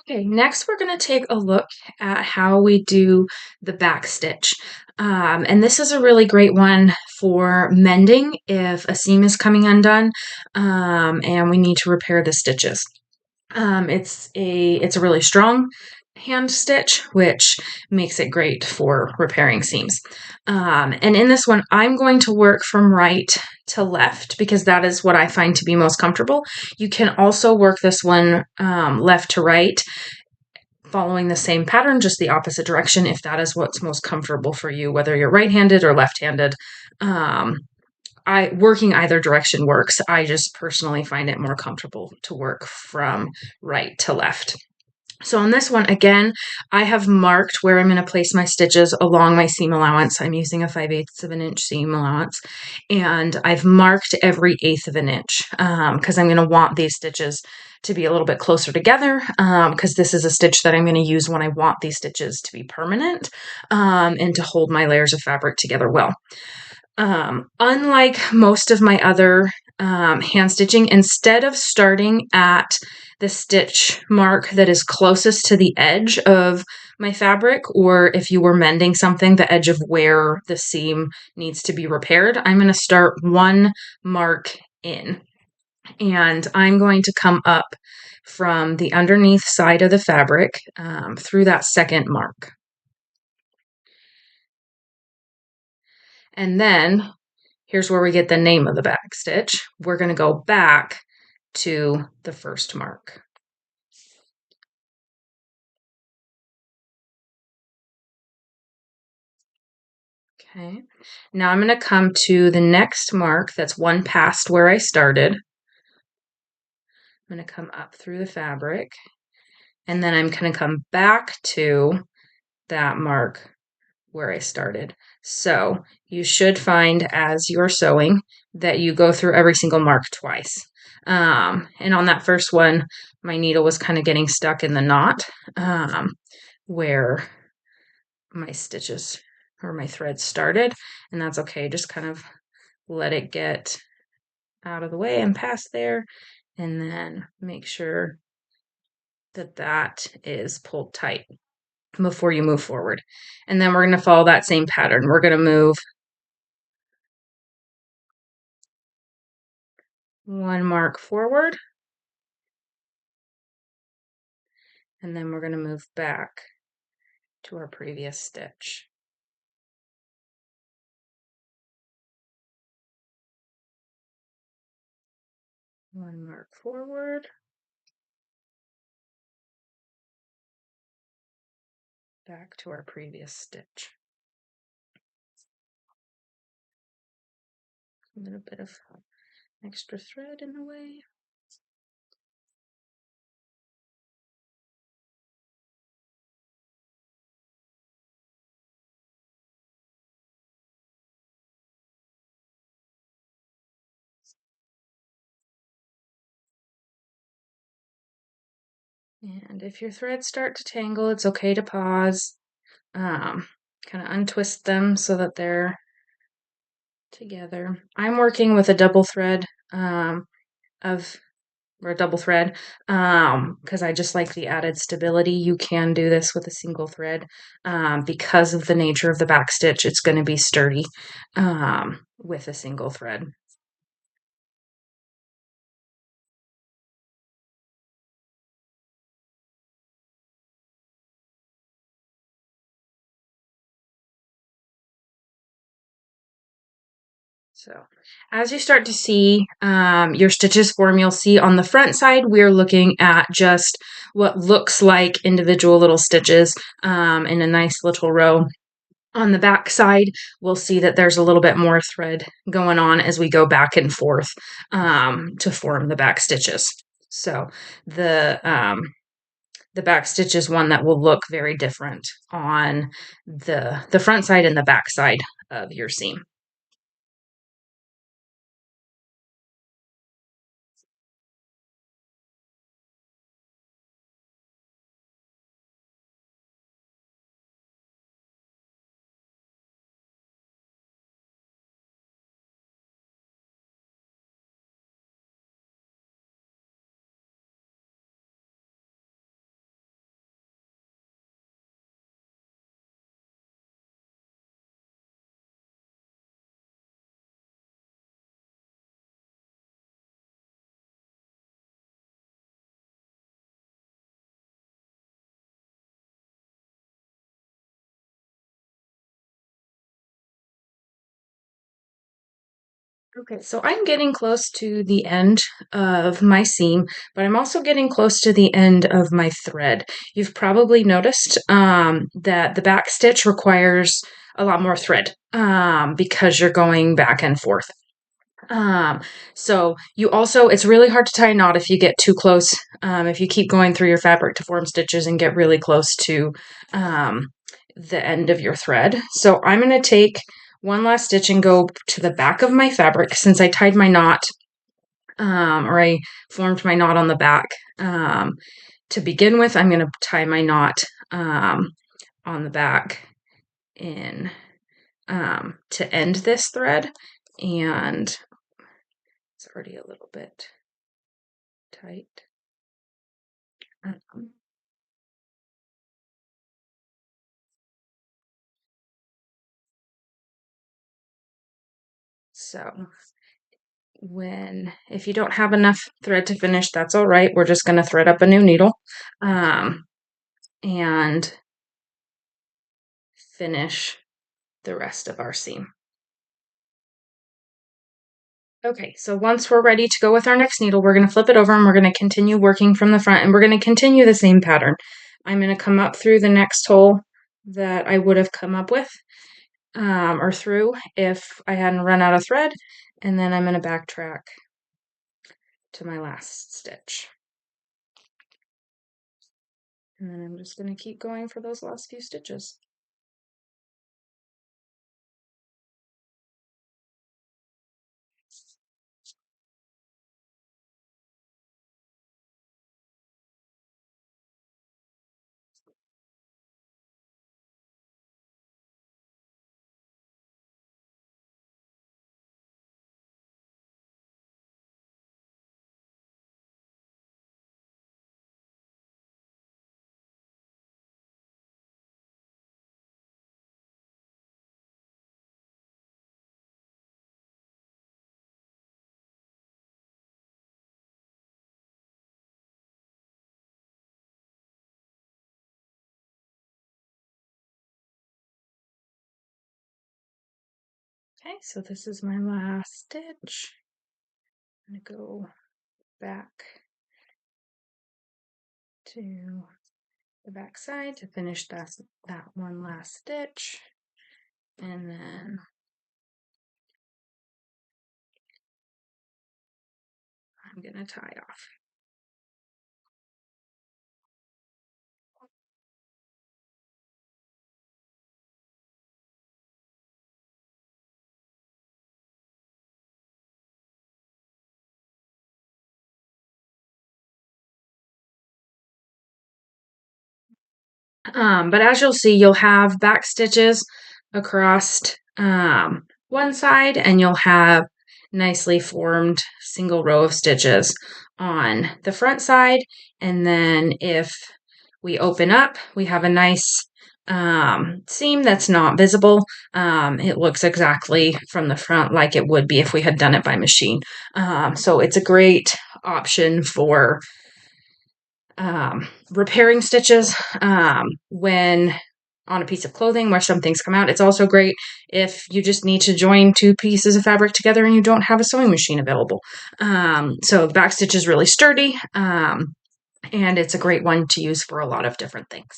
Okay, next we're going to take a look at how we do the back stitch. And this is a really great one for mending if a seam is coming undone and we need to repair the stitches. It's a really strong hand stitch, which makes it great for repairing seams. And in this one, I'm going to work from right to left because that is what I find to be most comfortable. You can also work this one left to right, following the same pattern, just the opposite direction, if that is what's most comfortable for you, whether you're right-handed or left-handed. I working either direction works. I just personally find it more comfortable to work from right to left. So on this one, again, I have marked where I'm going to place my stitches along my seam allowance. I'm using a 5/8 of an inch seam allowance, and I've marked every 1/8 of an inch because I'm going to want these stitches to be a little bit closer together because this is a stitch that I'm going to use when I want these stitches to be permanent and to hold my layers of fabric together well. Unlike most of my other hand stitching, instead of starting at the stitch mark that is closest to the edge of my fabric, or if you were mending something, the edge of where the seam needs to be repaired, I'm going to start one mark in. And I'm going to come up from the underneath side of the fabric through that second mark. And then here's where we get the name of the back stitch. We're going to go back to the first mark. Okay, now I'm going to come to the next mark that's one past where I started. I'm going to come up through the fabric, and then I'm going to come back to that mark where I started. So you should find as you're sewing that you go through every single mark twice. And on that first one, my needle was kind of getting stuck in the knot where my stitches or my thread started, and that's okay. Just kind of let it get out of the way and past there, and then make sure that that is pulled tight before you move forward. And then we're going to follow that same pattern. We're going to move one mark forward, and then we're going to move back to our previous stitch. One mark forward, back to our previous stitch. A little bit of extra thread in the way. And if your threads start to tangle, it's okay to pause, kind of untwist them so that they're together. I'm working with a double thread of or a double thread because I just like the added stability. You can do this with a single thread because of the nature of the back stitch. It's going to be sturdy with a single thread. So as you start to see your stitches form, you'll see on the front side, we're looking at just what looks like individual little stitches in a nice little row. On the back side, we'll see that there's a little bit more thread going on as we go back and forth to form the back stitches. So the back stitch is one that will look very different on the front side and the back side of your seam. Okay, so I'm getting close to the end of my seam, but I'm also getting close to the end of my thread. You've probably noticed that the back stitch requires a lot more thread because you're going back and forth. Um, so you also, it's really hard to tie a knot if you get too close. If you keep going through your fabric to form stitches and get really close to um, the end of your thread. So I'm going to take one last stitch and go to the back of my fabric since I tied my knot or I formed my knot on the back. To begin with, I'm going to tie my knot on the back in to end this thread, and it's already a little bit tight. So if you don't have enough thread to finish, that's all right. We're just going to thread up a new needle and finish the rest of our seam. Okay, so once we're ready to go with our next needle, we're going to flip it over and we're going to continue working from the front, and we're going to continue the same pattern. I'm going to come up through the next hole that I would have come up with or through if I hadn't run out of thread, and then I'm going to backtrack to my last stitch. And then I'm just going to keep going for those last few stitches. Okay, so this is my last stitch. I'm going to go back to the back side to finish that one last stitch, and then I'm going to tie off. But as you'll see, you'll have back stitches across one side, and you'll have nicely formed single row of stitches on the front side. And then if we open up, we have a nice seam that's not visible. It looks exactly from the front like it would be if we had done it by machine. So it's a great option for repairing stitches when on a piece of clothing where some things come out. It's also great if you just need to join two pieces of fabric together and you don't have a sewing machine available. So the back stitch is really sturdy, and it's a great one to use for a lot of different things.